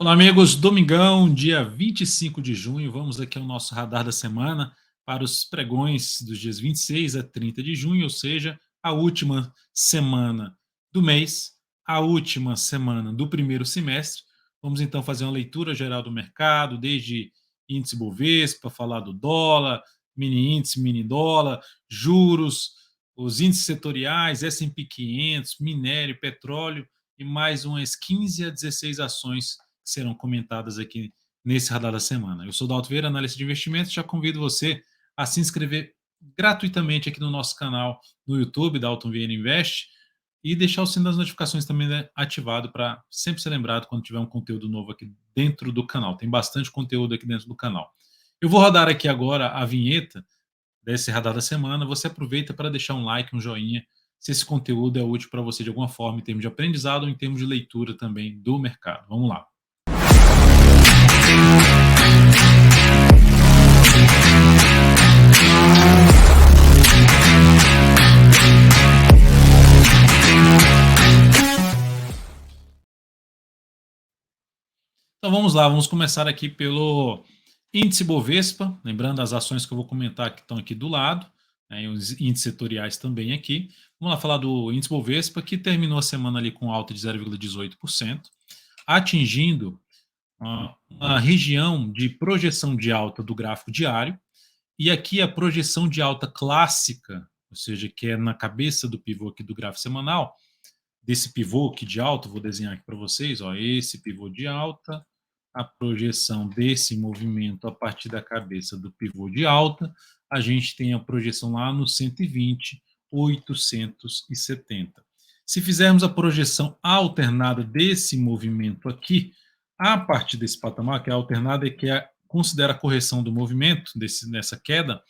Olá, amigos. Domingão, dia 25 de junho. Vamos aqui ao nosso radar da semana para os pregões dos dias 26 a 30 de junho, ou seja, a última semana do mês, a última semana do primeiro semestre. Vamos então fazer uma leitura geral do mercado, desde índice Bovespa, falar do dólar, mini índice, mini dólar, juros, os índices setoriais, S&P 500, minério, petróleo e mais umas 15 a 16 ações que serão comentadas aqui nesse radar da semana. Eu sou Dalton Vieira, analista de investimentos, já convido você a se inscrever gratuitamente aqui no nosso canal no YouTube, Dalton Vieira Invest, e deixar o sino das notificações também, né, ativado para sempre ser lembrado quando tiver um conteúdo novo aqui dentro do canal. Tem bastante conteúdo aqui dentro do canal. Eu vou rodar aqui agora a vinheta desse radar da semana. Você aproveita para deixar um like, um joinha, se esse conteúdo é útil para você de alguma forma, em termos de aprendizado ou em termos de leitura também do mercado. Vamos lá. Então vamos lá, vamos começar aqui pelo índice Bovespa, lembrando as ações que eu vou comentar que estão aqui do lado, né, e os índices setoriais também aqui. Vamos lá falar do índice Bovespa, que terminou a semana ali com alta de 0,18%, atingindo uma região de projeção de alta do gráfico diário, e aqui a projeção de alta clássica, ou seja, que é na cabeça do pivô aqui do gráfico semanal, desse pivô aqui de alta, vou desenhar aqui para vocês, ó, esse pivô de alta, a projeção desse movimento a partir da cabeça do pivô de alta, a gente tem a projeção lá no 120, 870. Se fizermos a projeção alternada desse movimento aqui, a partir desse patamar, que é alternada, que considera a correção do movimento, nessa queda,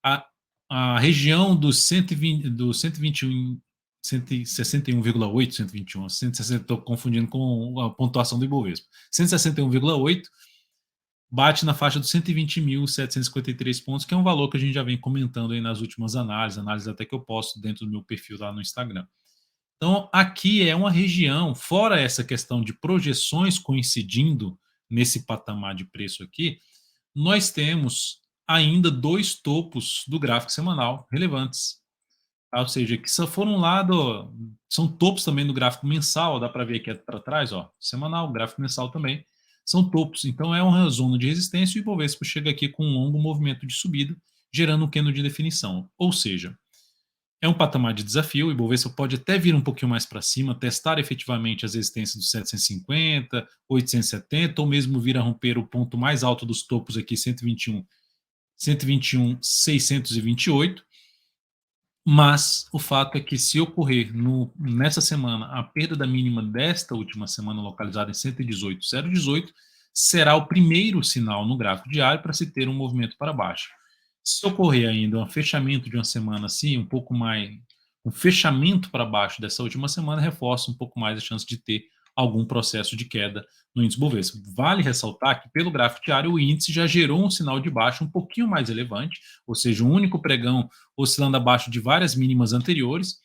a, a região do 120, do 121, 161,8, 121, 160, estou confundindo com a pontuação do Ibovespa. 161,8 bate na faixa dos 120.753 pontos, que é um valor que a gente já vem comentando aí nas últimas análises até que eu posto dentro do meu perfil lá no Instagram. Então, aqui é uma região, fora essa questão de projeções coincidindo nesse patamar de preço aqui, nós temos ainda dois topos do gráfico semanal relevantes. Tá? Ou seja, que só foram um lado, são topos também do gráfico mensal, dá para ver aqui para trás, ó, semanal, gráfico mensal também, são topos. Então é uma zona de resistência e o Ibovespa chega aqui com um longo movimento de subida, gerando um candle de definição. Ou seja, é um patamar de desafio, o Ibovespa pode até vir um pouquinho mais para cima, testar efetivamente as resistências dos 750, 870, ou mesmo vir a romper o ponto mais alto dos topos aqui, 121, 628. Mas o fato é que se ocorrer nessa semana a perda da mínima desta última semana, localizada em 118,018, será o primeiro sinal no gráfico diário para se ter um movimento para baixo. Se ocorrer ainda um fechamento de uma semana assim, um pouco mais, um fechamento para baixo dessa última semana, reforça um pouco mais a chance de ter algum processo de queda no índice Bovespa. Vale ressaltar que pelo gráfico diário o índice já gerou um sinal de baixa um pouquinho mais relevante, ou seja, um único pregão oscilando abaixo de várias mínimas anteriores,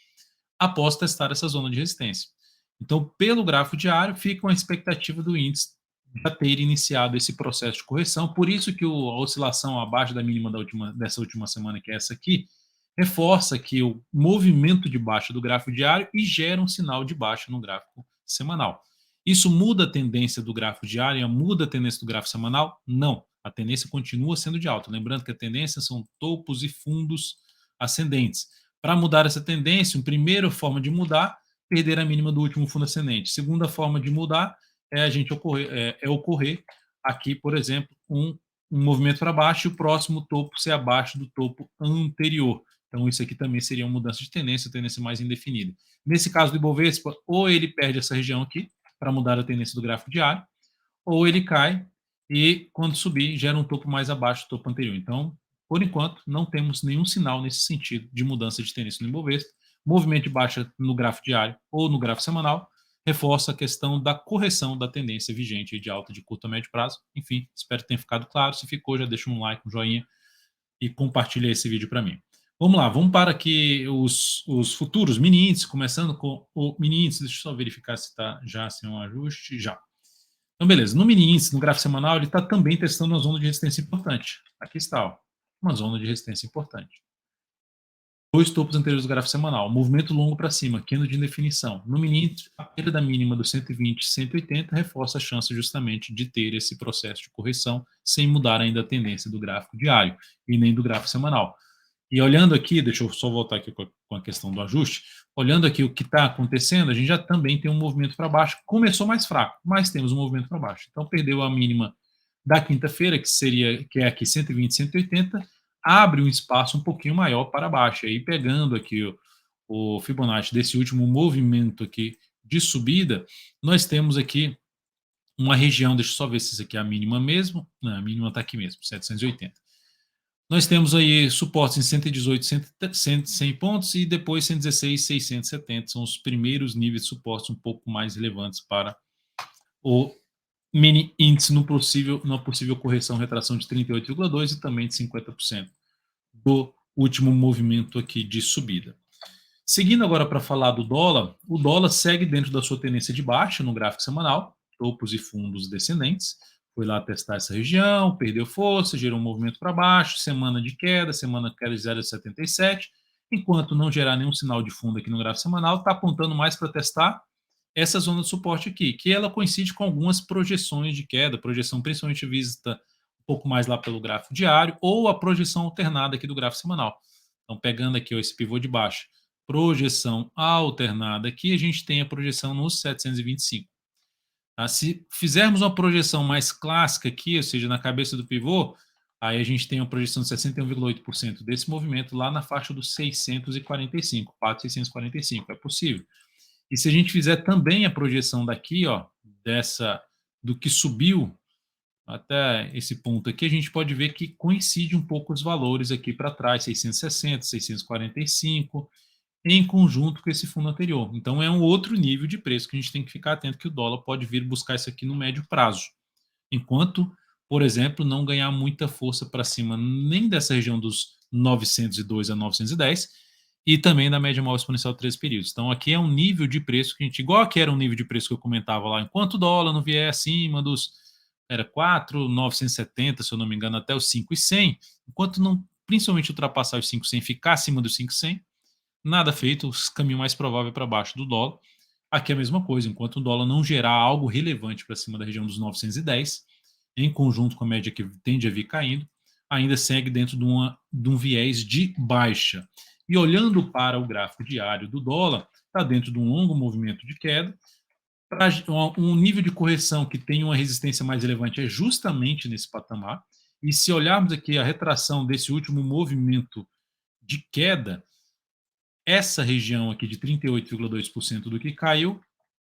após testar essa zona de resistência. Então, pelo gráfico diário, fica uma expectativa do índice já ter iniciado esse processo de correção, por isso que a oscilação abaixo da mínima dessa última semana, que é essa aqui, reforça que o movimento de baixa do gráfico diário e gera um sinal de baixa no gráfico semanal. Isso muda a tendência do gráfico diário, muda a tendência do gráfico semanal? Não. A tendência continua sendo de alta. Lembrando que a tendência são topos e fundos ascendentes. Para mudar essa tendência, uma primeira forma de mudar, perder a mínima do último fundo ascendente. Segunda forma de mudar é a gente ocorrer aqui, por exemplo, um movimento para baixo e o próximo topo ser abaixo do topo anterior. Então, isso aqui também seria uma mudança de tendência mais indefinida. Nesse caso do Ibovespa, ou ele perde essa região aqui, para mudar a tendência do gráfico diário, ou ele cai e, quando subir, gera um topo mais abaixo do topo anterior. Então, por enquanto, não temos nenhum sinal nesse sentido de mudança de tendência no Ibovespa. Movimento de baixa no gráfico diário ou no gráfico semanal reforça a questão da correção da tendência vigente de alta de curto a médio prazo. Enfim, espero que tenha ficado claro. Se ficou, já deixa um like, um joinha e compartilha esse vídeo para mim. Vamos lá, vamos para aqui os futuros mini índices, começando com o mini índice. Deixa eu só verificar se está já sem um ajuste. Já. Então, beleza. No mini índice, no gráfico semanal, ele está também testando uma zona de resistência importante. Aqui está, ó, uma zona de resistência importante. Dois topos anteriores do gráfico semanal, movimento longo para cima, candle de indefinição. No mini índice, a perda da mínima do 120 e 180 reforça a chance justamente de ter esse processo de correção sem mudar ainda a tendência do gráfico diário e nem do gráfico semanal. E olhando aqui, deixa eu só voltar aqui com a questão do ajuste, olhando aqui o que está acontecendo, a gente já também tem um movimento para baixo, começou mais fraco, mas temos um movimento para baixo. Então perdeu a mínima da quinta-feira, que é aqui 120, 180, abre um espaço um pouquinho maior para baixo. Aí pegando aqui o Fibonacci desse último movimento aqui de subida, nós temos aqui uma região, deixa eu só ver se isso aqui é a mínima mesmo, não, a mínima está aqui mesmo, 780. Nós temos aí suportes em 118, 100 pontos e depois 116, 670. São os primeiros níveis de suporte um pouco mais relevantes para o mini índice numa possível correção, retração de 38,2% e também de 50% do último movimento aqui de subida. Seguindo agora para falar do dólar, o dólar segue dentro da sua tendência de baixa no gráfico semanal, topos e fundos descendentes. Foi lá testar essa região, perdeu força, gerou um movimento para baixo, semana de queda de 0,77. Enquanto não gerar nenhum sinal de fundo aqui no gráfico semanal, está apontando mais para testar essa zona de suporte aqui, que ela coincide com algumas projeções de queda, projeção principalmente vista um pouco mais lá pelo gráfico diário, ou a projeção alternada aqui do gráfico semanal. Então, pegando aqui ó, esse pivô de baixo, projeção alternada aqui, a gente tem a projeção nos 725. Tá? Se fizermos uma projeção mais clássica aqui, ou seja, na cabeça do pivô, aí a gente tem uma projeção de 61,8% desse movimento lá na faixa dos 645, 4,645, é possível. E se a gente fizer também a projeção daqui, ó, do que subiu até esse ponto aqui, a gente pode ver que coincide um pouco os valores aqui para trás, 660, 645, em conjunto com esse fundo anterior. Então é um outro nível de preço que a gente tem que ficar atento, que o dólar pode vir buscar isso aqui no médio prazo. Enquanto, por exemplo, não ganhar muita força para cima nem dessa região dos 902 a 910 e também da média móvel exponencial de 13 períodos. Então aqui é um nível de preço que a gente, igual que era um nível de preço que eu comentava lá, enquanto o dólar não vier acima dos, era 4,970, se eu não me engano, até os 5,100, enquanto não, principalmente ultrapassar os 5,100, ficar acima dos 5,100, nada feito, o caminho mais provável é para baixo do dólar. Aqui é a mesma coisa, enquanto o dólar não gerar algo relevante para cima da região dos 910, em conjunto com a média que tende a vir caindo, ainda segue dentro de um viés de baixa. E olhando para o gráfico diário do dólar, está dentro de um longo movimento de queda. Um nível de correção que tem uma resistência mais relevante é justamente nesse patamar. E se olharmos aqui a retração desse último movimento de queda, essa região aqui de 38,2% do que caiu,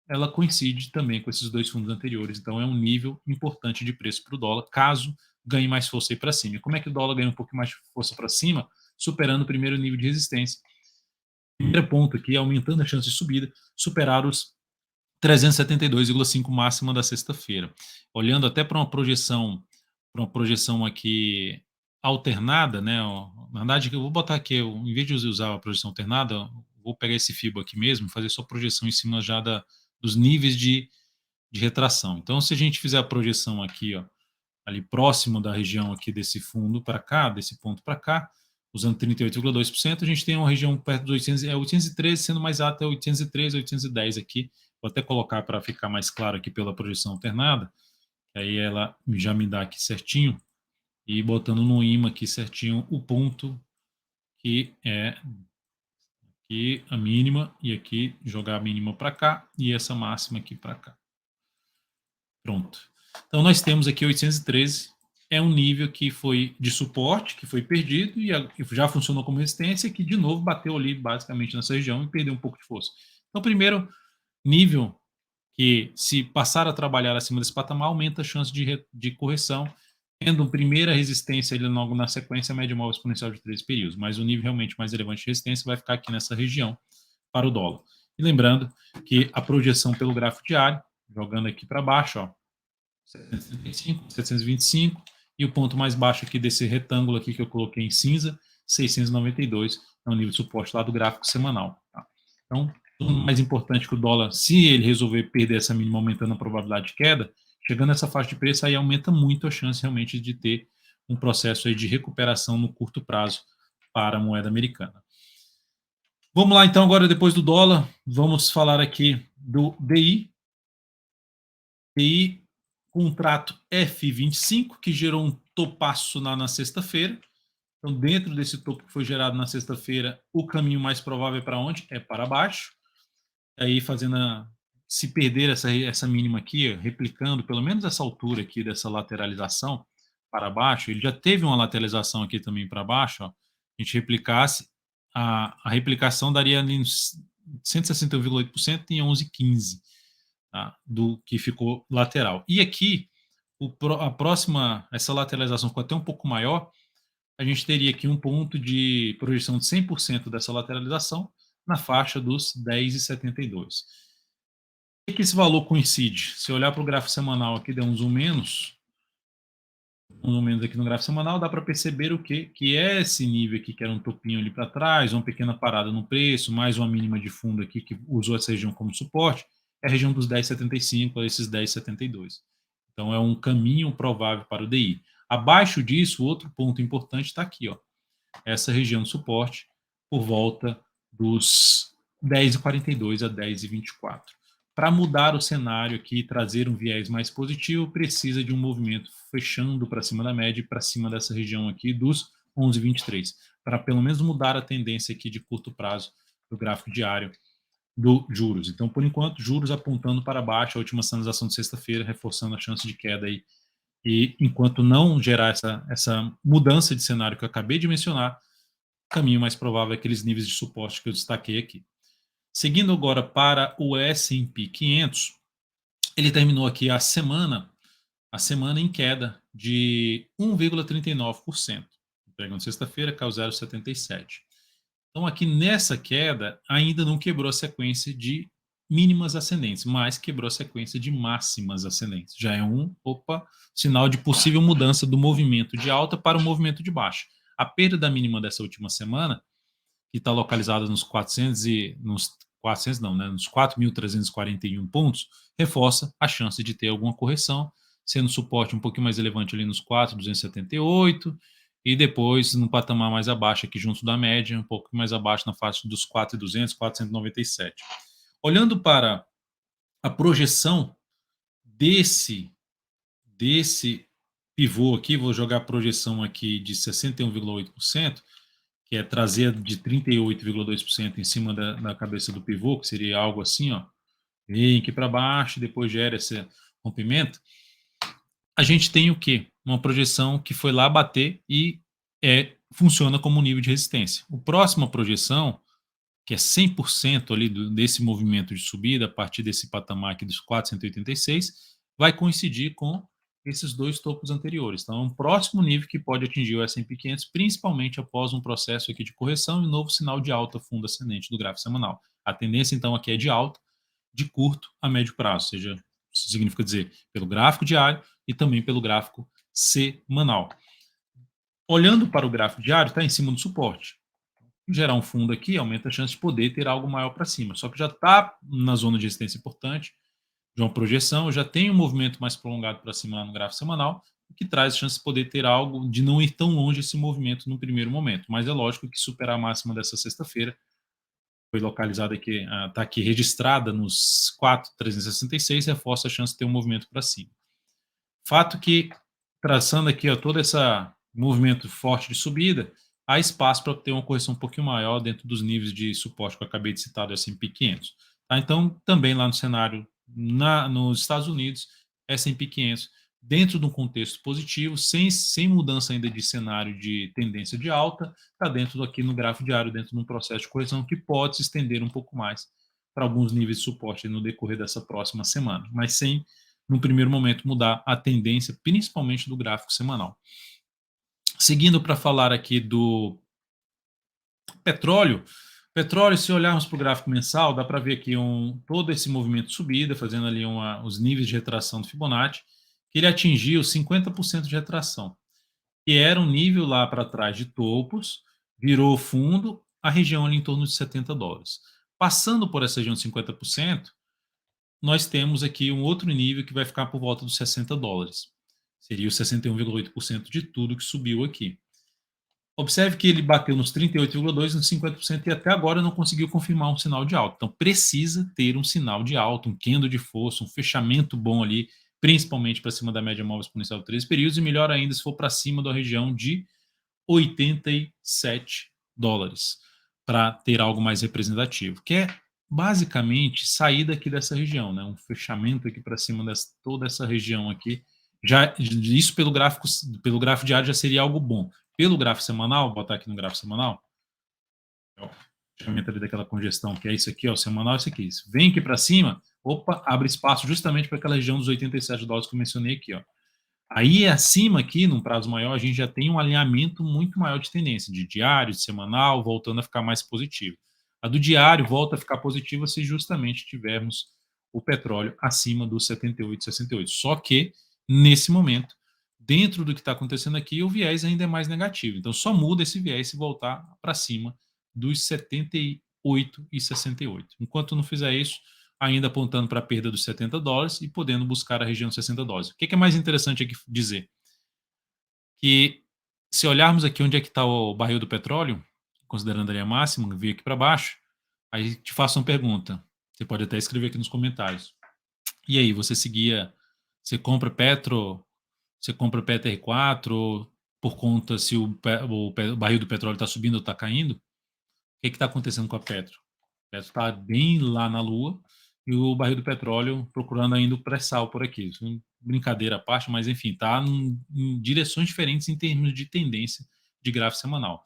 ela coincide também com esses dois fundos anteriores. Então é um nível importante de preço para o dólar, caso ganhe mais força aí para cima. E como é que o dólar ganha um pouco mais de força para cima? Superando o primeiro nível de resistência. Primeiro ponto aqui, aumentando a chance de subida, superar os 372,5 máxima da sexta-feira. Olhando até para uma projeção aqui alternada, né? Na verdade, eu vou botar aqui, em vez de usar a projeção alternada, vou pegar esse FIBO aqui mesmo, fazer só projeção em cima já dos níveis de retração. Então, se a gente fizer a projeção aqui, ó, ali próximo da região aqui desse fundo para cá, desse ponto para cá, usando 38,2%, a gente tem uma região perto dos 813, sendo mais alta é 813, 810 aqui. Vou até colocar para ficar mais claro aqui pela projeção alternada, aí ela já me dá aqui certinho, e botando no imã aqui certinho o ponto que é aqui a mínima, e aqui jogar a mínima para cá, e essa máxima aqui para cá. Pronto. Então nós temos aqui 813, é um nível que foi de suporte, que foi perdido, e já funcionou como resistência, que de novo bateu ali basicamente nessa região e perdeu um pouco de força. Então primeiro nível que, se passar a trabalhar acima desse patamar, aumenta a chance de correção, tendo primeira resistência ali logo na sequência, a média móvel exponencial de 13 períodos, mas o nível realmente mais relevante de resistência vai ficar aqui nessa região para o dólar. E lembrando que a projeção pelo gráfico diário, jogando aqui para baixo, ó, 735, 725, e o ponto mais baixo aqui desse retângulo aqui que eu coloquei em cinza, 692, é o nível de suporte lá do gráfico semanal. Tá? Então, o mais importante que o dólar, se ele resolver perder essa mínima aumentando a probabilidade de queda, Chegando a essa faixa de preço, aí aumenta muito a chance realmente de ter um processo aí de recuperação no curto prazo para a moeda americana. Vamos lá, então, agora depois do dólar, vamos falar aqui do DI. DI, contrato F25, que gerou um topaço na sexta-feira. Então, dentro desse topo que foi gerado na sexta-feira, o caminho mais provável é para onde? É para baixo. Aí, se perder essa mínima aqui, replicando pelo menos essa altura aqui dessa lateralização para baixo, ele já teve uma lateralização aqui também para baixo, ó. A gente replicasse, a replicação daria ali 161,8% em 11,15, tá? Do que ficou lateral. E aqui, essa lateralização ficou até um pouco maior, a gente teria aqui um ponto de projeção de 100% dessa lateralização na faixa dos 10,72. O que esse valor coincide? Se olhar para o gráfico semanal aqui, der um zoom menos aqui no gráfico semanal, dá para perceber o quê? Que é esse nível aqui, que era um topinho ali para trás, uma pequena parada no preço, mais uma mínima de fundo aqui, que usou essa região como suporte, é a região dos 10,75 a esses 10,72. Então, é um caminho provável para o DI. Abaixo disso, outro ponto importante está aqui, ó, essa região de suporte por volta dos 10,42 a 10,24. Para mudar o cenário aqui e trazer um viés mais positivo, precisa de um movimento fechando para cima da média e para cima dessa região aqui dos 11,23, para pelo menos mudar a tendência aqui de curto prazo do gráfico diário do juros. Então, por enquanto, juros apontando para baixo, a última sinalização de sexta-feira, reforçando a chance de queda aí. E enquanto não gerar essa mudança de cenário que eu acabei de mencionar, o caminho mais provável é aqueles níveis de suporte que eu destaquei aqui. Seguindo agora para o S&P 500, ele terminou aqui a semana em queda de 1,39%. Pegando sexta-feira, caiu 0,77%. Então, aqui nessa queda, ainda não quebrou a sequência de mínimas ascendentes, mas quebrou a sequência de máximas ascendentes. Já é sinal de possível mudança do movimento de alta para o movimento de baixa. A perda da mínima dessa última semana, que está localizada nos 4.341 pontos, reforça a chance de ter alguma correção, sendo suporte um pouquinho mais elevante ali nos 4.278 e depois no patamar mais abaixo aqui junto da média, um pouco mais abaixo na faixa dos 4.200, 497. Olhando para a projeção desse pivô aqui, vou jogar a projeção aqui de 61,8%, que é trazer de 38,2% em cima da cabeça do pivô, que seria algo assim, ó, vem aqui para baixo, depois gera esse rompimento. A gente tem o quê? Uma projeção que foi lá bater e funciona como nível de resistência. A próxima projeção, que é 100% ali desse movimento de subida, a partir desse patamar aqui dos 486, vai coincidir com esses dois topos anteriores. Então, é um próximo nível que pode atingir o S&P 500, principalmente após um processo aqui de correção e um novo sinal de alta fundo ascendente do gráfico semanal. A tendência, então, aqui é de alta, de curto a médio prazo, ou seja, significa dizer, pelo gráfico diário e também pelo gráfico semanal. Olhando para o gráfico diário, está em cima do suporte. Gerar um fundo aqui aumenta a chance de poder ter algo maior para cima. Só que já está na zona de resistência importante, de uma projeção, já tem um movimento mais prolongado para cima lá no gráfico semanal, o que traz a chance de poder ter algo, de não ir tão longe esse movimento no primeiro momento. Mas é lógico que superar a máxima dessa sexta-feira, foi localizada aqui, está aqui registrada nos 4,366, reforça a chance de ter um movimento para cima. Fato que, traçando aqui todo esse movimento forte de subida, há espaço para ter uma correção um pouquinho maior dentro dos níveis de suporte que eu acabei de citar do S&P 500. Tá? Então, também lá no cenário nos Estados Unidos, S&P 500, dentro de um contexto positivo, sem mudança ainda de cenário de tendência de alta, está dentro aqui no gráfico diário, dentro de um processo de correção que pode se estender um pouco mais para alguns níveis de suporte no decorrer dessa próxima semana, mas sem, no primeiro momento, mudar a tendência, principalmente do gráfico semanal. Seguindo para falar aqui do petróleo, se olharmos para o gráfico mensal, dá para ver aqui todo esse movimento de subida, fazendo ali os níveis de retração do Fibonacci, que ele atingiu 50% de retração, que era um nível lá para trás de topos, virou fundo, a região ali em torno de $70. Passando por essa região de 50%, nós temos aqui um outro nível que vai ficar por volta dos 60 dólares. Seria os 61,8% de tudo que subiu aqui. Observe que ele bateu nos 38,2%, nos 50% e até agora não conseguiu confirmar um sinal de alta. Então, precisa ter um sinal de alta, um candle de força, um fechamento bom ali, principalmente para cima da média móvel exponencial de 3 períodos, e melhor ainda se for para cima da região de 87 dólares, para ter algo mais representativo, que é basicamente sair daqui dessa região, né? Um fechamento aqui para cima de toda essa região aqui. Já, isso pelo gráfico diário já seria algo bom. Pelo gráfico semanal, vou botar aqui no gráfico semanal, o fechamento ali daquela congestão, que é isso aqui, ó, semanal, isso aqui. Vem aqui para cima, opa, abre espaço justamente para aquela região dos 87 dólares que eu mencionei aqui, ó. Aí, acima aqui, num prazo maior, a gente já tem um alinhamento muito maior de tendência, de diário, de semanal, voltando a ficar mais positivo. A do diário volta a ficar positiva se justamente tivermos o petróleo acima dos 78, 68. Só que, nesse momento, dentro do que está acontecendo aqui, o viés ainda é mais negativo. Então, só muda esse viés se voltar para cima dos 78 e 68. Enquanto não fizer isso, ainda apontando para a perda dos 70 dólares e podendo buscar a região dos 60 dólares. O que é mais interessante aqui dizer? Que se olharmos aqui onde é que está o barril do petróleo, considerando a linha máxima, vir aqui para baixo, aí te faço uma pergunta. Você pode até escrever aqui nos comentários. E aí, você compra Petro, você compra PTR4 por conta se o barril do petróleo está subindo ou está caindo? O que está acontecendo com a Petro? A Petro está bem lá na Lua e o barril do petróleo procurando ainda o pré-sal por aqui. Isso é brincadeira à parte, mas enfim, está em direções diferentes em termos de tendência de gráfico semanal.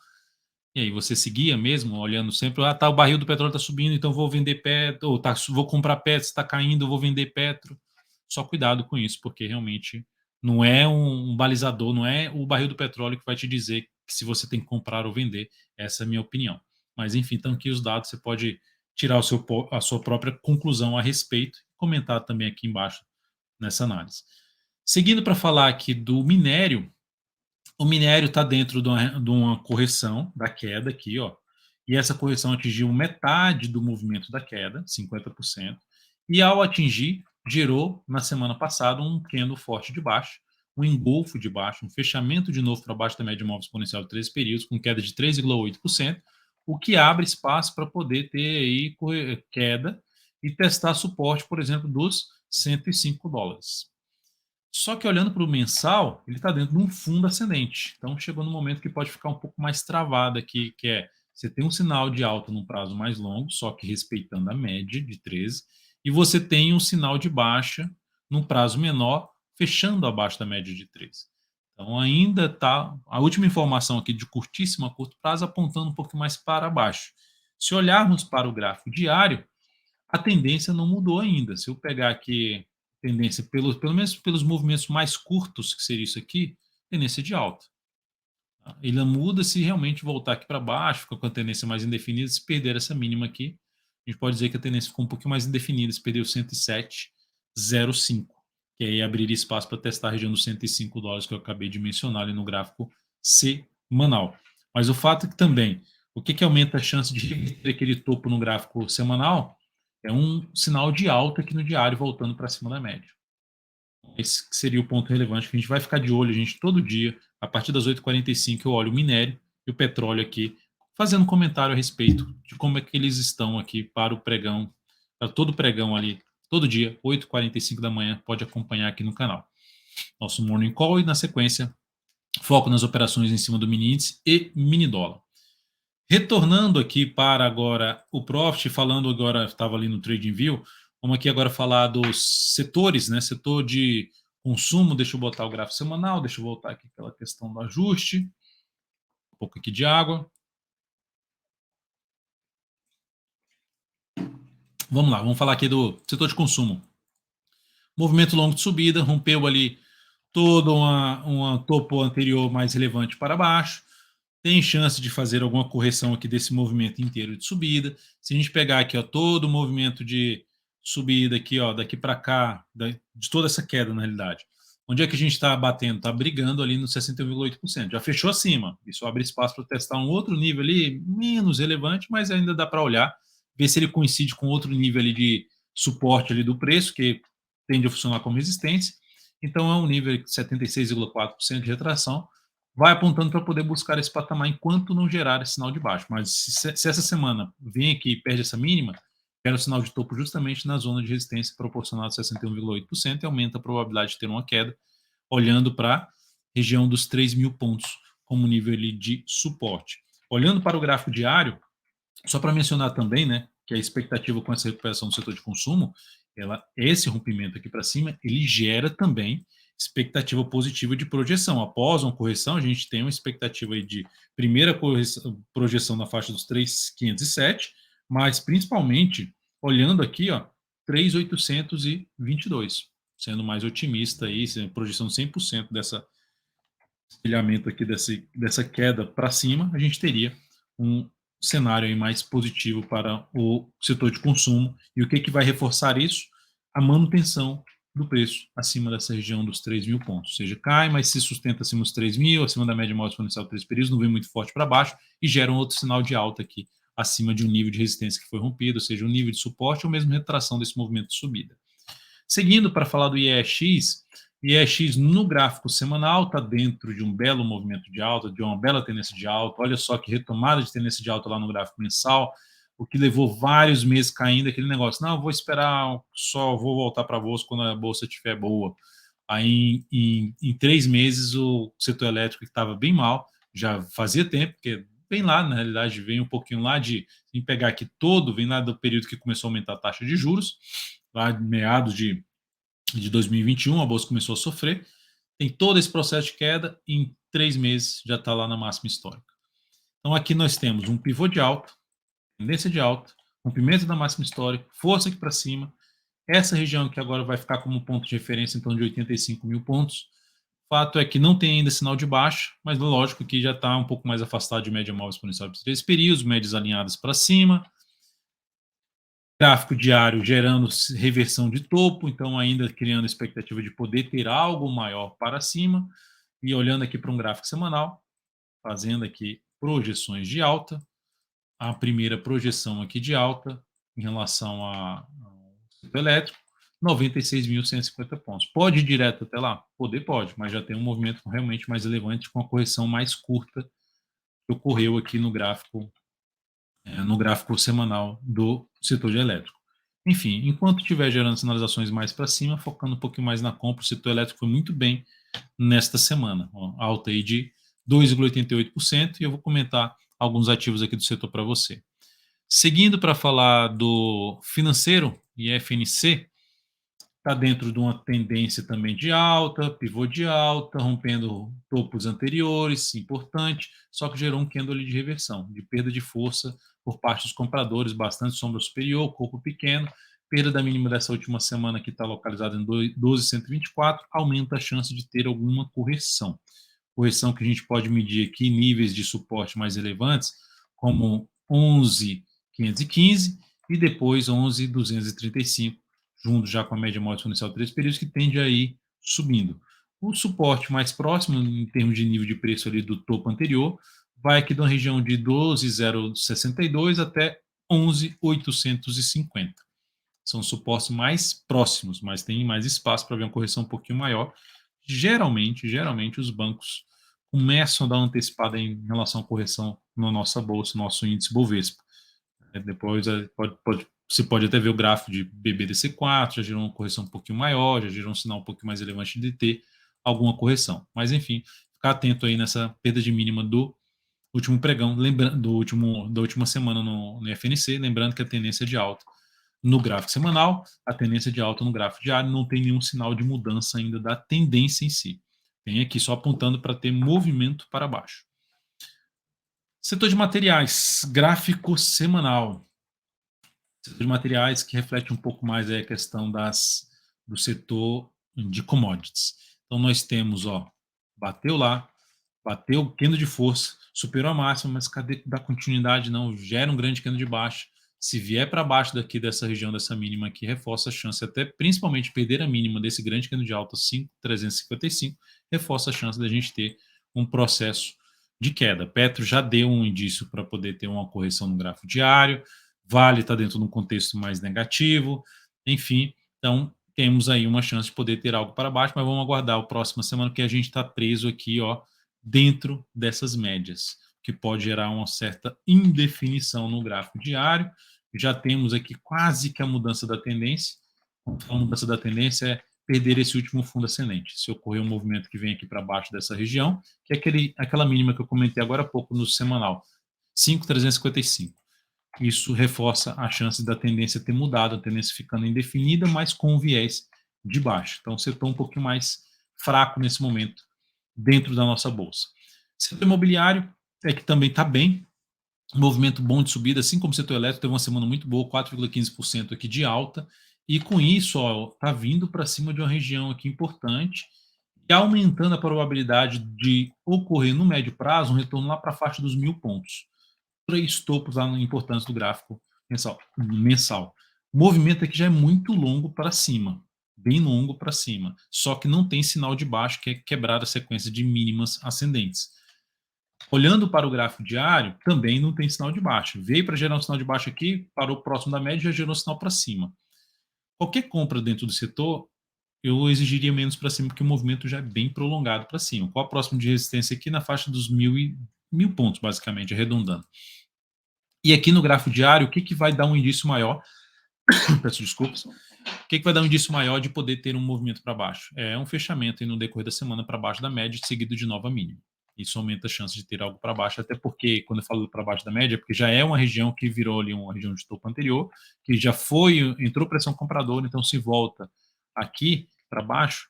E aí, você seguia mesmo, olhando sempre, tá, o barril do petróleo está subindo, então vou vender Petro, ou vou comprar Petro, está caindo, vou vender Petro. Só cuidado com isso, porque realmente não é um balizador, não é o barril do petróleo que vai te dizer que se você tem que comprar ou vender. Essa é a minha opinião. Mas, enfim, estão aqui os dados, você pode tirar a sua própria conclusão a respeito e comentar também aqui embaixo nessa análise. Seguindo para falar aqui do minério, o minério está dentro de uma correção da queda aqui, ó, e essa correção atingiu metade do movimento da queda, 50%, e ao atingir, gerou na semana passada um candle forte de baixo, um engolfo de baixo, um fechamento de novo para baixo da média móvel exponencial de 13 períodos, com queda de 3,8%, o que abre espaço para poder ter aí queda e testar suporte, por exemplo, dos 105 dólares. Só que olhando para o mensal, ele está dentro de um fundo ascendente. Então chegou no momento que pode ficar um pouco mais travado aqui, que é você tem um sinal de alta num prazo mais longo, só que respeitando a média de 13, e você tem um sinal de baixa num prazo menor, fechando abaixo da média de 13. Então ainda está a última informação aqui de curtíssimo a curto prazo apontando um pouco mais para baixo. Se olharmos para o gráfico diário, a tendência não mudou ainda. Se eu pegar aqui tendência, pelo menos pelos movimentos mais curtos, que seria isso aqui, tendência de alta. Tá? Ele muda se realmente voltar aqui para baixo, fica com a tendência mais indefinida, se perder essa mínima aqui, a gente pode dizer que a tendência ficou um pouquinho mais indefinida, se perder o 107,05, que aí abriria espaço para testar a região dos 105 dólares que eu acabei de mencionar ali no gráfico semanal. Mas o fato é que também, o que aumenta a chance de reverter aquele topo no gráfico semanal? É um sinal de alta aqui no diário, voltando para cima da média. Esse seria o ponto relevante que a gente vai ficar de olho, a gente, todo dia, a partir das 8h45, eu olho o minério e o petróleo aqui, fazendo um comentário a respeito de como é que eles estão aqui para o pregão, para todo o pregão ali, todo dia, 8h45 da manhã, pode acompanhar aqui no canal. Nosso Morning Call e, na sequência, foco nas operações em cima do mini índice e mini dólar. Retornando aqui para agora o Profit, falando agora, estava ali no TradingView, vamos aqui agora falar dos setores, né? Setor de consumo, deixa eu botar o gráfico semanal, deixa eu voltar aqui aquela questão do ajuste, um pouco aqui de água. Vamos lá, vamos falar aqui do setor de consumo. Movimento longo de subida, rompeu ali toda uma topo anterior mais relevante para baixo, tem chance de fazer alguma correção aqui desse movimento inteiro de subida. Se a gente pegar aqui, ó, todo o movimento de subida aqui, ó, daqui para cá, de toda essa queda na realidade, onde é que a gente está batendo? Está brigando ali no 61,8%. Já fechou acima. Isso abre espaço para testar um outro nível ali, menos relevante, mas ainda dá para olhar, ver se ele coincide com outro nível ali de suporte ali do preço, que tende a funcionar como resistência. Então, é um nível de 76,4% de retração. Vai apontando para poder buscar esse patamar enquanto não gerar esse sinal de baixo. Mas se essa semana vem aqui e perde essa mínima, gera o sinal de topo justamente na zona de resistência proporcional a 61,8% e aumenta a probabilidade de ter uma queda, olhando para a região dos 3.000 pontos como nível ali de suporte. Olhando para o gráfico diário, só para mencionar também, né, que a expectativa com essa recuperação do setor de consumo, esse rompimento aqui para cima, ele gera também expectativa positiva de projeção. Após uma correção, a gente tem uma expectativa aí de primeira projeção na faixa dos 3.507, mas principalmente olhando aqui, ó, 3.822, sendo mais otimista aí, projeção 100% dessa espelhamento aqui dessa queda para cima, a gente teria um cenário aí mais positivo para o setor de consumo. E o que vai reforçar isso? A manutenção do preço acima dessa região dos 3.000 pontos. Ou seja, cai, mas se sustenta acima dos 3.000, acima da média móvel exponencial de 3 períodos, não vem muito forte para baixo e gera um outro sinal de alta aqui, acima de um nível de resistência que foi rompido, ou seja, um nível de suporte ou mesmo retração desse movimento de subida. Seguindo para falar do IEX, IEX no gráfico semanal está dentro de um belo movimento de alta, de uma bela tendência de alta. Olha só que retomada de tendência de alta lá no gráfico mensal, o que levou vários meses caindo, aquele negócio, não, eu vou esperar, só vou voltar para a bolsa quando a bolsa estiver boa. Aí, em 3 meses, o setor elétrico estava bem mal, já fazia tempo, porque vem lá, na realidade, vem um pouquinho lá em pegar aqui todo, vem lá do período que começou a aumentar a taxa de juros, lá de meados de 2021, a bolsa começou a sofrer, tem todo esse processo de queda, e em 3 meses já está lá na máxima histórica. Então aqui nós temos um pivô de alta, tendência de alta, rompimento da máxima histórica, força aqui para cima, essa região que agora vai ficar como ponto de referência em torno de 85 mil pontos. Fato é que não tem ainda sinal de baixa, mas lógico que já está um pouco mais afastado de média móvel exponencial de 3 períodos, médias alinhadas para cima, gráfico diário gerando reversão de topo, então ainda criando expectativa de poder ter algo maior para cima, e olhando aqui para um gráfico semanal, fazendo aqui projeções de alta, a primeira projeção aqui de alta em relação ao setor elétrico, 96.150 pontos. Pode ir direto até lá? Poder pode, mas já tem um movimento realmente mais relevante com a correção mais curta que ocorreu aqui no gráfico semanal do setor de elétrico. Enfim, enquanto estiver gerando sinalizações mais para cima, focando um pouquinho mais na compra, o setor elétrico foi muito bem nesta semana, alta aí de 2,88%, e eu vou comentar alguns ativos aqui do setor para você. Seguindo para falar do financeiro, IFNC, está dentro de uma tendência também de alta, pivô de alta, rompendo topos anteriores, importante, só que gerou um candle de reversão, de perda de força por parte dos compradores, bastante sombra superior, corpo pequeno, perda da mínima dessa última semana que está localizada em 12.124, aumenta a chance de ter alguma correção. Correção que a gente pode medir aqui, níveis de suporte mais relevantes, como 11.515 e depois 11.235, junto já com a média móvel exponencial de 3 períodos, que tende a ir subindo. O suporte mais próximo, em termos de nível de preço ali do topo anterior, vai aqui da região de 12.062 até 11.850. São suportes mais próximos, mas tem mais espaço para ver uma correção um pouquinho maior. Geralmente os bancos começam a dar uma antecipada em relação à correção na nossa bolsa, nosso índice Bovespa. Depois você pode até ver o gráfico de BBDC4, já gerou uma correção um pouquinho maior, já gerou um sinal um pouquinho mais relevante de ter alguma correção. Mas, enfim, ficar atento aí nessa perda de mínima do último pregão, da última semana no FNC, lembrando que a tendência é de alta no gráfico semanal, a tendência de alta no gráfico diário, não tem nenhum sinal de mudança ainda da tendência em si. Tem aqui só apontando para ter movimento para baixo. Setor de materiais, gráfico semanal. Setor de materiais que reflete um pouco mais a questão do setor de commodities. Então nós temos, bateu lá, bateu o candle de força, superou a máxima, mas cadê da continuidade? Não, gera um grande candle de baixa. Se vier para baixo daqui dessa região, dessa mínima aqui, reforça a chance, até principalmente perder a mínima desse grande candle de alta 5.355, reforça a chance da gente ter um processo de queda. Petro já deu um indício para poder ter uma correção no gráfico diário, Vale está dentro de um contexto mais negativo, Enfim, então temos aí uma chance de poder ter algo para baixo, mas vamos aguardar a próxima semana, porque a gente está preso aqui, ó, dentro dessas médias, que pode gerar uma certa indefinição no gráfico diário. Já temos aqui quase que a mudança da tendência. A mudança da tendência é perder esse último fundo ascendente. Se ocorrer um movimento que vem aqui para baixo dessa região, que é aquela mínima que eu comentei agora há pouco no semanal, 5.355. Isso reforça a chance da tendência ter mudado, a tendência ficando indefinida, mas com viés de baixo. Então, o setor um pouquinho mais fraco nesse momento dentro da nossa bolsa. Setor imobiliário é que também está bem, movimento bom de subida, assim como o setor elétrico teve uma semana muito boa, 4,15% aqui de alta, e com isso está vindo para cima de uma região aqui importante e aumentando a probabilidade de ocorrer no médio prazo um retorno lá para a faixa dos 1.000 pontos. 3 topos lá importantes do gráfico mensal. O movimento aqui já é muito longo para cima, bem longo para cima, só que não tem sinal de baixo, que é quebrar a sequência de mínimas ascendentes. Olhando para o gráfico diário, também não tem sinal de baixo. Veio para gerar um sinal de baixo aqui, parou próximo da média e já gerou sinal para cima. Qualquer compra dentro do setor, eu exigiria menos para cima, porque o movimento já é bem prolongado para cima. Qual a próxima de resistência aqui? Na faixa dos 1.000 pontos, basicamente, arredondando. E aqui no gráfico diário, o que vai dar um indício maior? Peço desculpas. O que vai dar um indício maior de poder ter um movimento para baixo? É um fechamento aí no decorrer da semana para baixo da média, seguido de nova mínima. Isso aumenta a chance de ter algo para baixo, até porque, quando eu falo para baixo da média, porque já é uma região que virou ali uma região de topo anterior, que já entrou pressão compradora, então se volta aqui para baixo,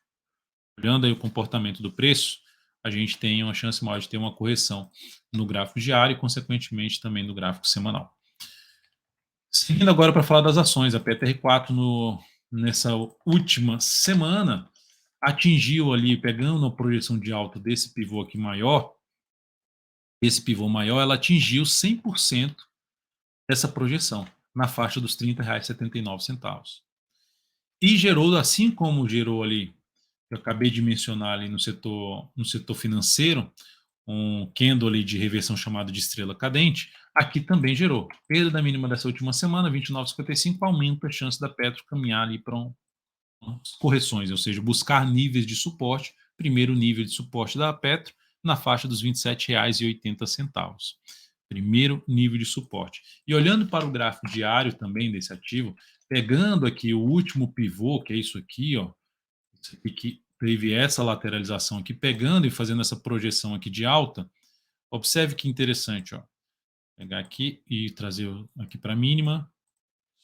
olhando aí o comportamento do preço, a gente tem uma chance maior de ter uma correção no gráfico diário e, consequentemente, também no gráfico semanal. Seguindo agora para falar das ações, a PTR4 nessa última semana atingiu ali, pegando a projeção de alta desse pivô aqui maior, ela atingiu 100% dessa projeção, na faixa dos R$ 30,79. E gerou, assim como gerou ali, eu acabei de mencionar ali no setor financeiro, um candle ali de reversão chamado de estrela cadente, aqui também gerou. Perda da mínima dessa última semana, 29,55, aumenta a chance da Petro caminhar ali para correções, ou seja, buscar níveis de suporte. Primeiro nível de suporte da Petro na faixa dos R$ 27,80. Primeiro nível de suporte. E olhando para o gráfico diário também desse ativo, pegando aqui o último pivô, que é isso aqui, ó, isso aqui que teve essa lateralização aqui, pegando e fazendo essa projeção aqui de alta, observe que interessante, ó. Pegar aqui e trazer aqui para a mínima,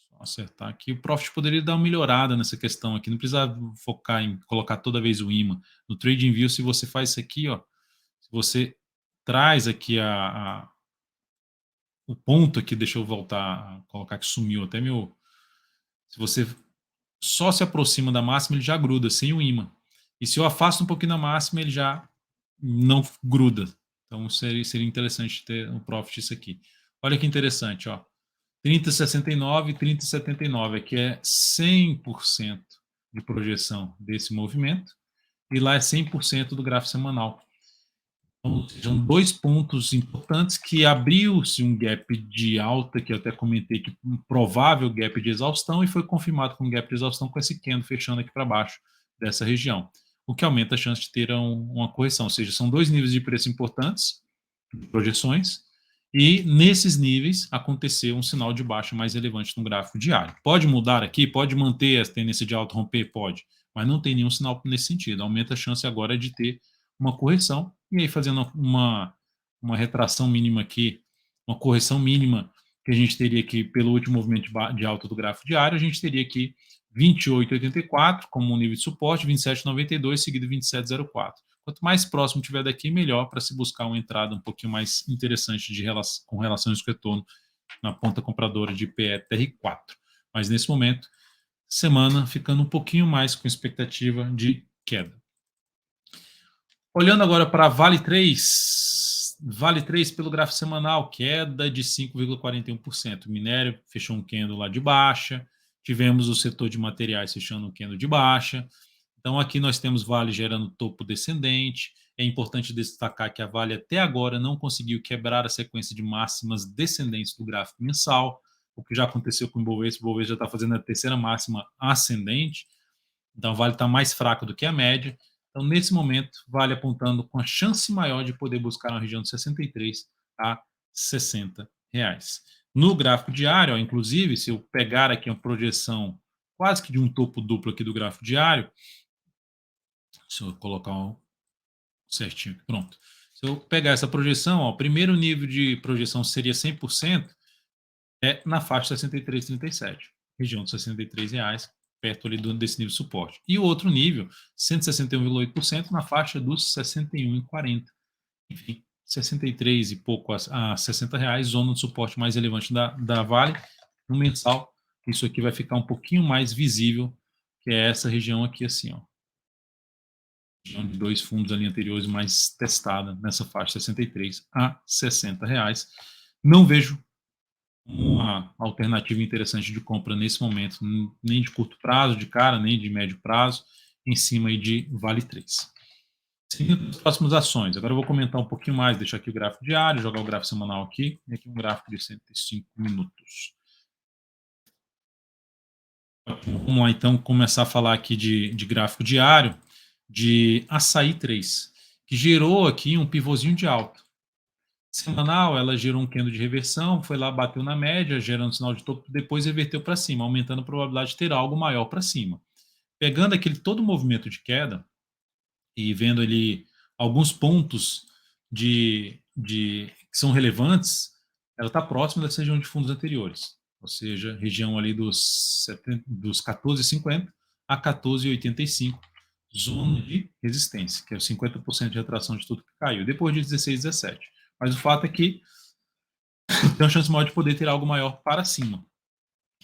só acertar aqui. O Profit poderia dar uma melhorada nessa questão aqui, não precisa focar em colocar toda vez o imã. No TradingView, se você faz isso aqui, ó, se você traz aqui o ponto aqui, deixa eu voltar a colocar que sumiu até meu. Se você só se aproxima da máxima, ele já gruda, sem o imã. E se eu afasto um pouquinho da máxima, ele já não gruda. Então seria interessante ter um profit isso aqui. Olha que interessante, ó. 30,69 e 30,79, aqui é 100% de projeção desse movimento, e lá é 100% do gráfico semanal. Então, são 2 pontos importantes que abriu-se um gap de alta, que eu até comentei que um provável gap de exaustão, e foi confirmado com um gap de exaustão com esse candle fechando aqui para baixo dessa região, o que aumenta a chance de ter uma correção, ou seja, são 2 níveis de preço importantes, projeções, e nesses níveis aconteceu um sinal de baixa mais relevante no gráfico diário. Pode mudar aqui, pode manter a tendência de alta, romper, pode, mas não tem nenhum sinal nesse sentido. Aumenta a chance agora de ter uma correção, e aí fazendo uma retração mínima aqui, uma correção mínima que a gente teria aqui pelo último movimento de alta do gráfico diário, a gente teria aqui 28,84 como um nível de suporte, 27,92 seguido 27,04. Quanto mais próximo tiver daqui, melhor para se buscar uma entrada um pouquinho mais interessante com relação ao retorno na ponta compradora de PETR4. Mas nesse momento, semana ficando um pouquinho mais com expectativa de queda. Olhando agora para Vale 3, pelo gráfico semanal, queda de 5,41%. Minério fechou um candle lá de baixa, tivemos o setor de materiais fechando um candle de baixa. Então aqui nós temos Vale gerando topo descendente. É importante destacar que a Vale até agora não conseguiu quebrar a sequência de máximas descendentes do gráfico mensal. o que já aconteceu com o Ibovespa já está fazendo a terceira máxima ascendente, então vale estar mais fraco do que a média. Então, nesse momento, vale apontando com a chance maior de poder buscar na região de 63 a 60 reais. No gráfico diário, ó, inclusive, se eu pegar aqui uma projeção quase que de um topo duplo aqui do gráfico diário, se eu colocar um certinho aqui, pronto. Se eu pegar essa projeção, ó, o primeiro nível de projeção seria 100%, é na faixa 63,37, região de 63 reais, perto ali desse nível de suporte. E o outro nível, 161,8%, na faixa dos 61,40. Enfim, 63 e pouco a 60 reais, zona de suporte mais relevante da Vale. No mensal, isso aqui vai ficar um pouquinho mais visível, que é essa região aqui assim, ó. Região de dois fundos ali anteriores mais testada nessa faixa 63 a 60 reais. Não vejo uma alternativa interessante de compra nesse momento, nem de curto prazo, de cara, nem de médio prazo, em cima aí de Vale 3. Seguindo as próximas ações, agora eu vou comentar um pouquinho mais, deixar aqui o gráfico diário, jogar o gráfico semanal aqui, e aqui um gráfico de 105 minutos. Vamos lá, então, começar a falar aqui de gráfico diário, de Açaí 3, que gerou aqui um pivôzinho de alta. Semanal, ela gerou um candle de reversão, foi lá, bateu na média, gerando sinal de topo, depois reverteu para cima, aumentando a probabilidade de ter algo maior para cima. Pegando aquele todo o movimento de queda e vendo ali alguns pontos que são relevantes, ela está próxima dessa região de fundos anteriores, ou seja, região ali dos 14,50 a 14,85, zona de resistência, que é 50% de retração de tudo que caiu, depois de 16, 17. Mas o fato é que tem uma chance maior de poder ter algo maior para cima,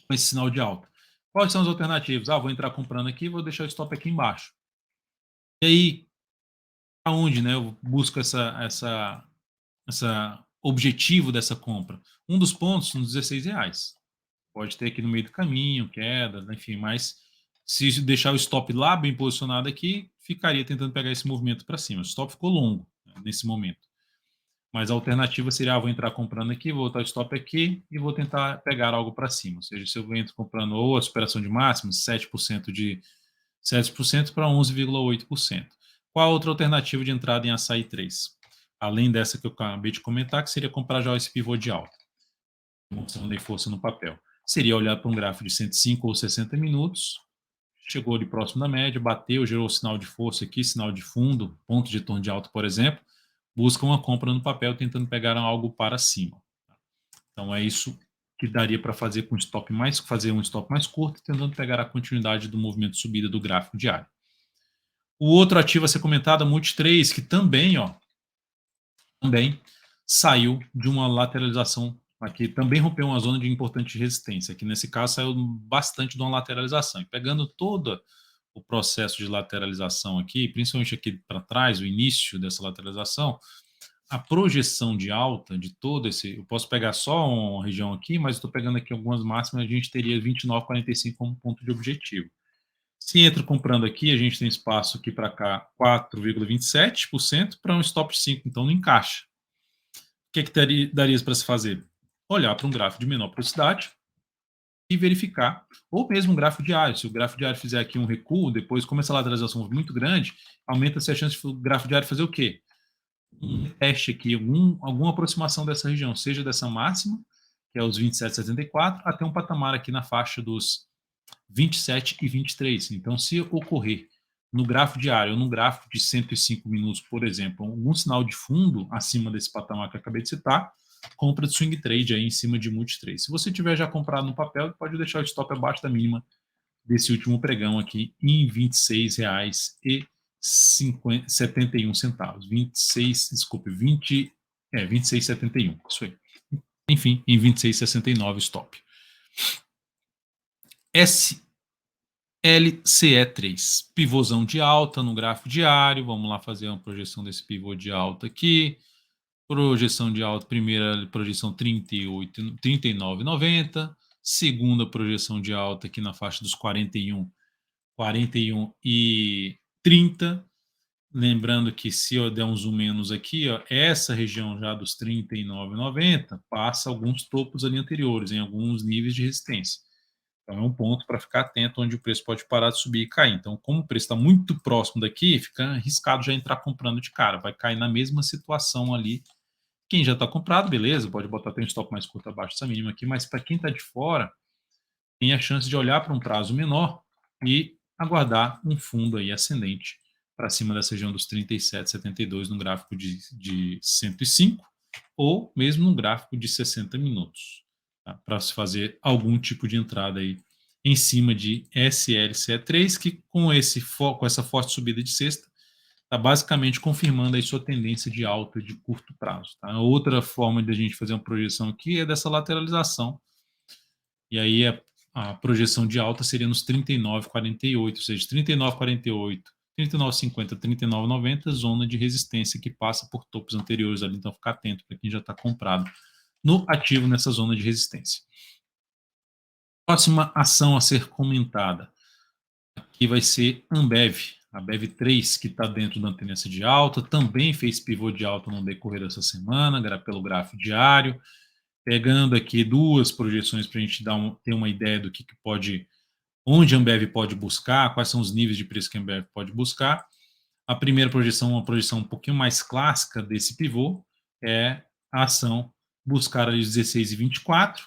com esse sinal de alta. Quais são as alternativas? Vou entrar comprando aqui, vou deixar o stop aqui embaixo. E aí, aonde, né, eu busco essa objetivo dessa compra? Um dos pontos nos 16 reais. Pode ter aqui no meio do caminho, queda, enfim, mas se deixar o stop lá bem posicionado aqui, ficaria tentando pegar esse movimento para cima. O stop ficou longo, né, nesse momento. Mas a alternativa seria, vou entrar comprando aqui, vou botar o stop aqui e vou tentar pegar algo para cima. Ou seja, se eu entro comprando ou a superação de máximos, 7% para 11,8%. Qual a outra alternativa de entrada em Açaí 3? Além dessa que eu acabei de comentar, que seria comprar já esse pivô de alta. Mostrando força no papel. Seria olhar para um gráfico de 105 ou 60 minutos, chegou ali próximo da média, bateu, gerou sinal de força aqui, sinal de fundo, ponto de torno de alta, por exemplo, busca uma compra no papel tentando pegar algo para cima. Então é isso que daria para fazer com fazer um stop mais curto, tentando pegar a continuidade do movimento de subida do gráfico diário. O outro ativo a ser comentado, a Multi3, que também saiu de uma lateralização aqui, também rompeu uma zona de importante resistência. Aqui nesse caso saiu bastante de uma lateralização. E pegando todo o processo de lateralização aqui, principalmente aqui para trás, o início dessa lateralização, a projeção de alta de todo esse, eu posso pegar só uma região aqui, mas estou pegando aqui algumas máximas, a gente teria 29,45 como ponto de objetivo. Se entra comprando aqui, a gente tem espaço aqui para cá 4,27% para um stop 5, então não encaixa. O que daria para se fazer? Olhar para um gráfico de menor velocidade e verificar, ou mesmo um gráfico diário. Se o gráfico diário fizer aqui um recuo, depois, como essa lateralização for muito grande, aumenta-se a chance do gráfico diário fazer o quê? Um teste aqui, alguma aproximação dessa região, seja dessa máxima, que é os 27,74, até um patamar aqui na faixa dos 27 e 23. Então, se ocorrer no gráfico diário ou no gráfico de 105 minutos, por exemplo, algum sinal de fundo acima desse patamar que eu acabei de citar, compra de swing trade aí em cima de multi-trade. Se você tiver já comprado no papel, pode deixar o stop abaixo da mínima desse último pregão aqui em R$ 26,71. 26,71. Isso aí. Enfim, em 26,69 stop. LCE3, pivôzão de alta no gráfico diário. Vamos lá fazer uma projeção desse pivô de alta aqui. Projeção de alta, primeira projeção 39,90. Segunda projeção de alta aqui na faixa dos 41 e 30. lembrando que se eu der um zoom menos aqui, ó, essa região já dos 39,90 passa alguns topos ali anteriores, em alguns níveis de resistência. Então é um ponto para ficar atento, onde o preço pode parar de subir e cair. Então, como o preço está muito próximo daqui, fica arriscado já entrar comprando de cara, vai cair na mesma situação ali. Quem já está comprado, beleza, pode botar até um stop mais curto abaixo dessa mínima aqui, mas para quem está de fora, tem a chance de olhar para um prazo menor e aguardar um fundo aí ascendente para cima dessa região dos 37,72 no gráfico de 105 ou mesmo no gráfico de 60 minutos, tá? Para se fazer algum tipo de entrada aí em cima de SLCE3, que com essa forte subida de sexta, está basicamente confirmando aí sua tendência de alta de curto prazo. Tá? Outra forma de a gente fazer uma projeção aqui é dessa lateralização, e aí a projeção de alta seria nos 39,48, ou seja, 39,48, 39,50, 39,90, zona de resistência que passa por topos anteriores ali, então ficar atento para quem já está comprado no ativo nessa zona de resistência. Próxima ação a ser comentada aqui vai ser Ambev, a BEV3, que está dentro da tendência de alta, também fez pivô de alta no decorrer dessa semana, pelo gráfico diário, pegando aqui duas projeções para a gente ter uma ideia do que pode, onde a Ambev pode buscar, quais são os níveis de preço que a Ambev pode buscar. A primeira projeção, uma projeção um pouquinho mais clássica desse pivô, é a ação buscar ali os 16,24,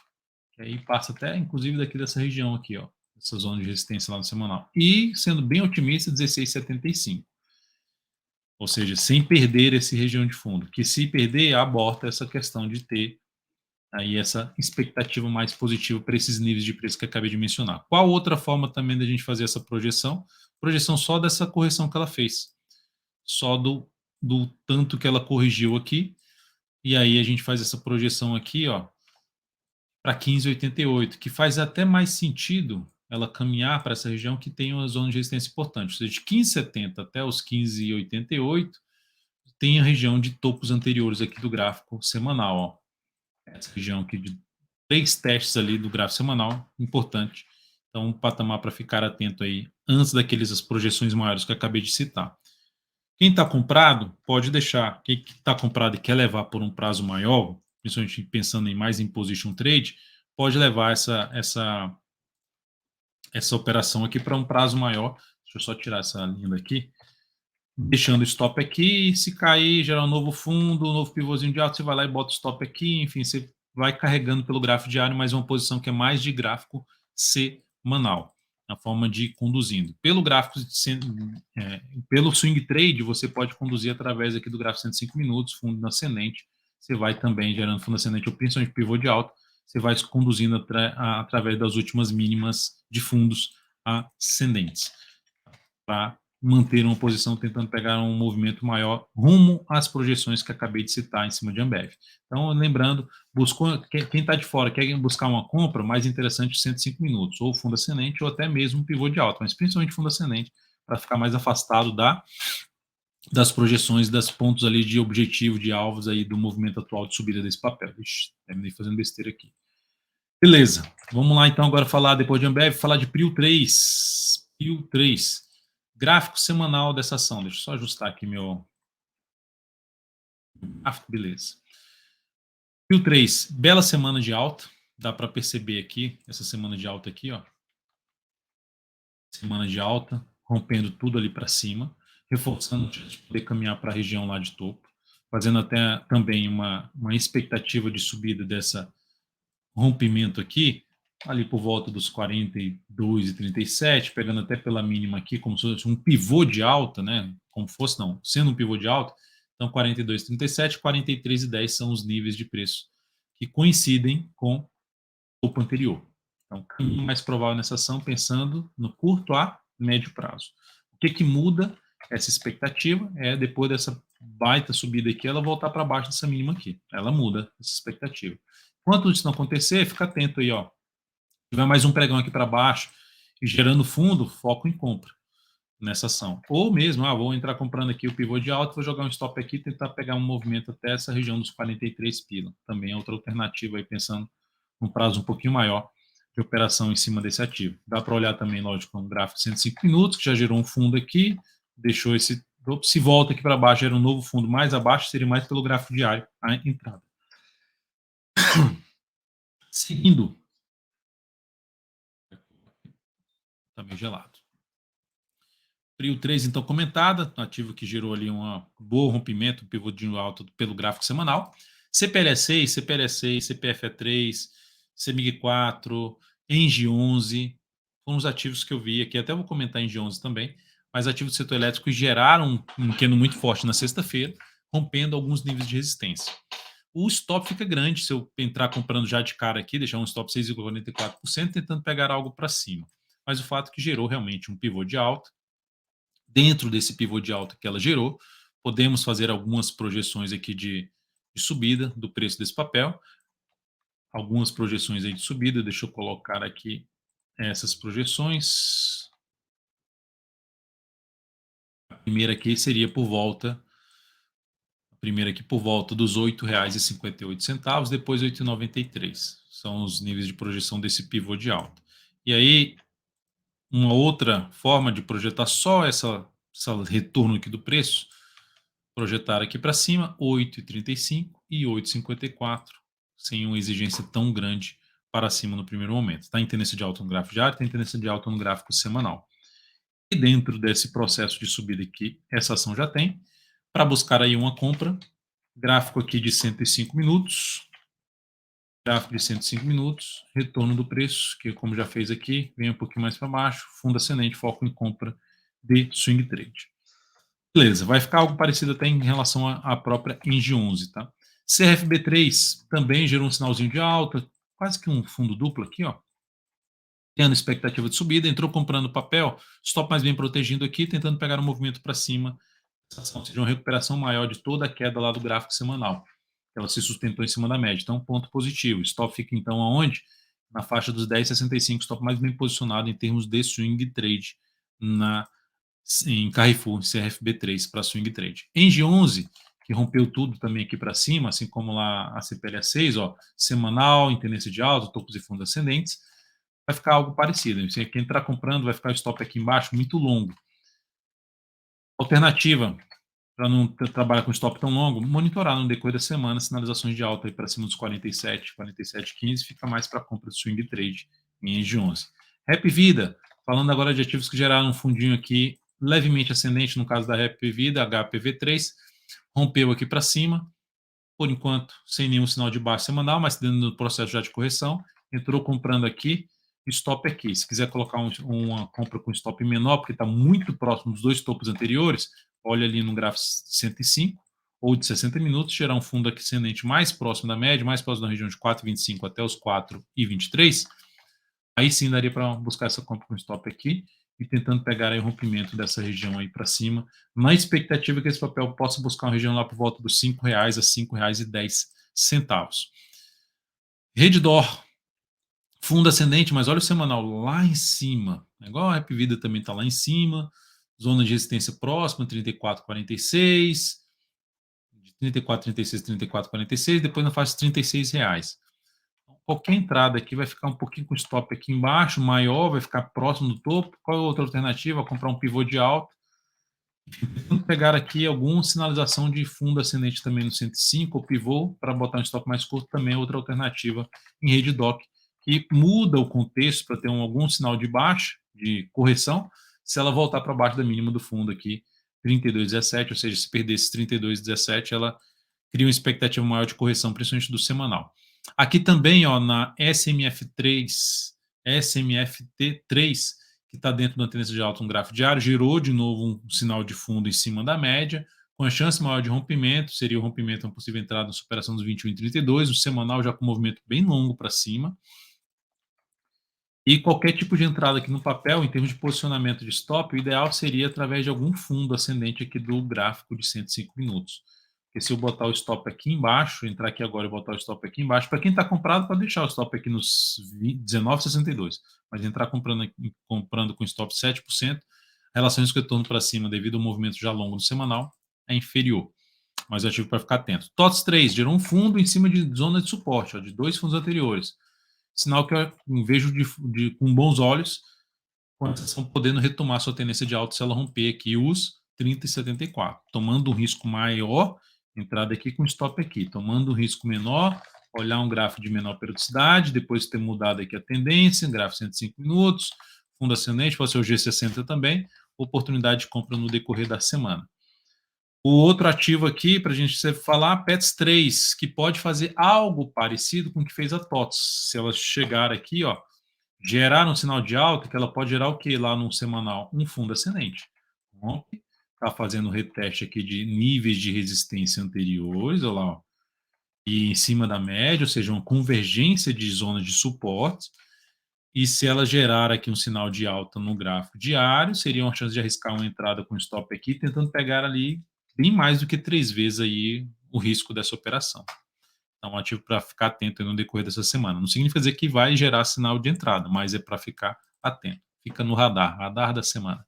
que aí passa até, inclusive, daqui dessa região aqui, ó, essa zona de resistência lá no semanal. E, sendo bem otimista, 16,75. Ou seja, sem perder essa região de fundo, que se perder, aborta essa questão de ter aí essa expectativa mais positiva para esses níveis de preço que eu acabei de mencionar. Qual outra forma também da gente fazer essa projeção? Projeção só dessa correção que ela fez, só do tanto que ela corrigiu aqui, e aí a gente faz essa projeção aqui, ó, para 15,88, que faz até mais sentido ela caminhar para essa região que tem uma zona de resistência importante, ou seja, de 15,70 até os 15,88, tem a região de topos anteriores aqui do gráfico semanal, ó. Essa região aqui de 3 testes ali do gráfico semanal, importante. Então, um patamar para ficar atento aí, antes daqueles as projeções maiores que eu acabei de citar. Quem está comprado, pode deixar. Quem está comprado e quer levar por um prazo maior, principalmente pensando em mais em position trade, pode levar essa operação aqui para um prazo maior. Deixa eu só tirar essa linha daqui. Deixando o stop aqui, se cair, gerar um novo fundo, um novo pivôzinho de alta, você vai lá e bota o stop aqui, enfim, você vai carregando pelo gráfico diário, mas é uma posição que é mais de gráfico semanal, a forma de ir conduzindo. Pelo gráfico, pelo swing trade, você pode conduzir através aqui do gráfico 105 minutos, fundo ascendente, você vai também gerando fundo ascendente ou principalmente pivô de alta, você vai se conduzindo através das últimas mínimas de fundos ascendentes, para manter uma posição tentando pegar um movimento maior rumo às projeções que acabei de citar em cima de Ambev. Então, lembrando, quem está de fora quer buscar uma compra, mais interessante 105 minutos, ou fundo ascendente, ou até mesmo pivô de alta, mas principalmente fundo ascendente, para ficar mais afastado das projeções, das pontos ali de objetivo, de alvos aí do movimento atual de subida desse papel. Ixi, terminei fazendo besteira aqui. Beleza, vamos lá então agora falar, depois de Ambev, falar de PRIO 3. PRIO 3. Gráfico semanal dessa ação. Deixa eu só ajustar aqui meu gráfico, beleza. PRIO 3, bela semana de alta. Dá para perceber aqui, essa semana de alta aqui, ó. Semana de alta, rompendo tudo ali para cima, reforçando de poder caminhar para a região lá de topo, fazendo até também uma expectativa de subida dessa rompimento aqui, ali por volta dos 42,37, pegando até pela mínima aqui, como se fosse um pivô de alta, né? Como fosse, não, sendo um pivô de alta, então 42,37, 43,10 são os níveis de preço que coincidem com o topo anterior. Então, caminho mais provável nessa ação, pensando no curto a médio prazo. O que muda essa expectativa é, depois dessa baita subida aqui, ela voltar para baixo dessa mínima aqui. Ela muda essa expectativa. Enquanto isso não acontecer, fica atento aí, ó. Se tiver mais um pregão aqui para baixo e gerando fundo, foco em compra nessa ação. Ou mesmo, vou entrar comprando aqui o pivô de alta, vou jogar um stop aqui e tentar pegar um movimento até essa região dos 43 pila. Também é outra alternativa aí, pensando num prazo um pouquinho maior de operação em cima desse ativo. Dá para olhar também, lógico, um gráfico de 105 minutos, que já gerou um fundo aqui, deixou esse Se volta aqui para baixo, era um novo fundo mais abaixo, seria mais pelo gráfico diário a entrada. Seguindo, está meio gelado. Prio 3, então, comentada, ativo que gerou ali um bom rompimento, um pivô de alta pelo gráfico semanal. CPLE6, CPLE6, CPFE3, CEMIG4, ENGIE11, foram os ativos que eu vi aqui, até vou comentar ENGIE11 também, mas ativos do setor elétrico geraram um candle muito forte na sexta-feira, rompendo alguns níveis de resistência. O stop fica grande se eu entrar comprando já de cara aqui, deixar um stop 6,44%, tentando pegar algo para cima. Mas o fato é que gerou realmente um pivô de alta. Dentro desse pivô de alta que ela gerou, podemos fazer algumas projeções aqui de subida do preço desse papel. Algumas projeções aí de subida, deixa eu colocar aqui essas projeções. A primeira aqui seria por volta dos R$ 8,58, depois R$ 8,93. São os níveis de projeção desse pivô de alta. E aí, uma outra forma de projetar só essa retorno aqui do preço, projetar aqui para cima, 8,35 e 8,54, sem uma exigência tão grande para cima no primeiro momento. Está em tendência de alta no gráfico diário, está em tendência de alta no gráfico semanal. E dentro desse processo de subida que essa ação já tem, para buscar aí uma compra, gráfico aqui de 105 minutos, gráfico de 105 minutos, retorno do preço, que como já fez aqui, vem um pouquinho mais para baixo, fundo ascendente, foco em compra de swing trade. Beleza, vai ficar algo parecido até em relação à própria ENGIE11, tá? CRFB3 também gerou um sinalzinho de alta, quase que um fundo duplo aqui, ó. Tendo expectativa de subida, entrou comprando papel, stop mais bem protegido aqui, tentando pegar um movimento para cima, ou seja, uma recuperação maior de toda a queda lá do gráfico semanal. Ela se sustentou em cima da média, então ponto positivo. Stop fica então aonde? Na faixa dos 10,65, stop mais bem posicionado em termos de swing trade em Carrefour, CRFB3 para swing trade. ENGIE11, que rompeu tudo também aqui para cima, assim como lá a CPLA6, ó, semanal, em tendência de alta, topos e fundos ascendentes, vai ficar algo parecido. Quem entrar comprando vai ficar o stop aqui embaixo muito longo. Alternativa, para não trabalhar com stop tão longo, monitorar no decorrer da semana sinalizações de alta para cima dos 47, 47,15, fica mais para compra de swing trade em ENGIE11. Rap Vida, falando agora de ativos que geraram um fundinho aqui levemente ascendente, no caso da Rap Vida, HPV3, rompeu aqui para cima, por enquanto sem nenhum sinal de baixa semanal, mas dentro do processo já de correção, entrou comprando aqui, stop aqui. Se quiser colocar uma compra com stop menor, porque está muito próximo dos dois topos anteriores, olha ali no gráfico de 105 ou de 60 minutos, gerar um fundo aqui ascendente mais próximo da média, mais próximo da região de 4,25 até os 4,23, aí sim daria para buscar essa compra com stop aqui e tentando pegar aí o rompimento dessa região aí para cima, na expectativa que esse papel possa buscar uma região lá por volta dos R$ 5,00 a R$ 5,10. Redditor, fundo ascendente, mas olha o semanal lá em cima, igual a Rap Vida também está lá em cima, zona de resistência próxima, 34,46, de 34,36, 34,46, depois na faixa de R$ 36. Qualquer entrada aqui vai ficar um pouquinho com stop aqui embaixo, maior, vai ficar próximo do topo. Qual é a outra alternativa? Comprar um pivô de alta. Vamos pegar aqui alguma sinalização de fundo ascendente também no 105, ou pivô, para botar um stop mais curto, também é outra alternativa em rede DOC, que muda o contexto para ter algum sinal de baixa, de correção, se ela voltar para baixo da mínima do fundo aqui, 32,17, ou seja, se perder esses 32,17, ela cria uma expectativa maior de correção, principalmente do semanal. Aqui também, ó, na SMF3, SMFT3, que está dentro da tendência de alta no gráfico diário, gerou de novo um sinal de fundo em cima da média, com a chance maior de rompimento, seria o rompimento, uma possível entrada na superação dos 21,32, o semanal já com um movimento bem longo para cima. E qualquer tipo de entrada aqui no papel, em termos de posicionamento de stop, o ideal seria através de algum fundo ascendente aqui do gráfico de 105 minutos. Porque se eu botar o stop aqui embaixo, entrar aqui agora e botar o stop aqui embaixo, para quem está comprado, pode deixar o stop aqui nos 19,62. Mas entrar comprando com stop 7%, a relação de retorno para cima, devido ao movimento já longo no semanal, é inferior. Mas eu ativo para ficar atento. TOTS 3 gerou um fundo em cima de zona de suporte, ó, de dois fundos anteriores. Sinal que eu vejo com bons olhos, com a ação podendo retomar sua tendência de alta se ela romper aqui os 30,74. Tomando um risco maior, entrada aqui com stop aqui. Tomando um risco menor, olhar um gráfico de menor periodicidade, depois ter mudado aqui a tendência, gráfico 105 minutos, fundo ascendente, pode ser o G60 também, oportunidade de compra no decorrer da semana. O outro ativo aqui, para a gente falar, Pets 3, que pode fazer algo parecido com o que fez a TOTS. Se ela chegar aqui, ó, gerar um sinal de alta, que ela pode gerar o que lá no semanal? Um fundo ascendente. Está fazendo reteste aqui de níveis de resistência anteriores, olha lá, ó, e em cima da média, ou seja, uma convergência de zonas de suporte. E se ela gerar aqui um sinal de alta no gráfico diário, seria uma chance de arriscar uma entrada com stop aqui, tentando pegar ali bem mais do que 3 vezes aí o risco dessa operação. Então, um ativo para ficar atento no decorrer dessa semana. Não significa dizer que vai gerar sinal de entrada, mas é para ficar atento. Fica no radar da semana.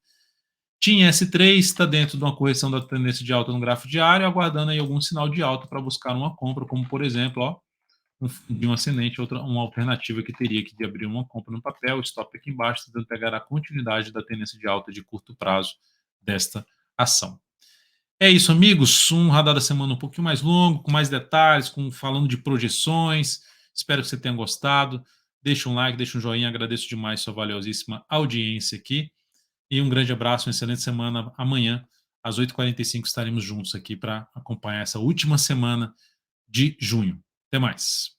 TIM S3 está dentro de uma correção da tendência de alta no gráfico diário, aguardando aí algum sinal de alta para buscar uma compra, como por exemplo, ó, de um ascendente, uma alternativa que teria que abrir uma compra no papel, stop aqui embaixo, tentando pegar a continuidade da tendência de alta de curto prazo desta ação. É isso, amigos. Um radar da semana um pouquinho mais longo, com mais detalhes, falando de projeções. Espero que você tenha gostado. Deixa um like, deixa um joinha. Agradeço demais sua valiosíssima audiência aqui. E um grande abraço, uma excelente semana. Amanhã, às 8h45, estaremos juntos aqui para acompanhar essa última semana de junho. Até mais.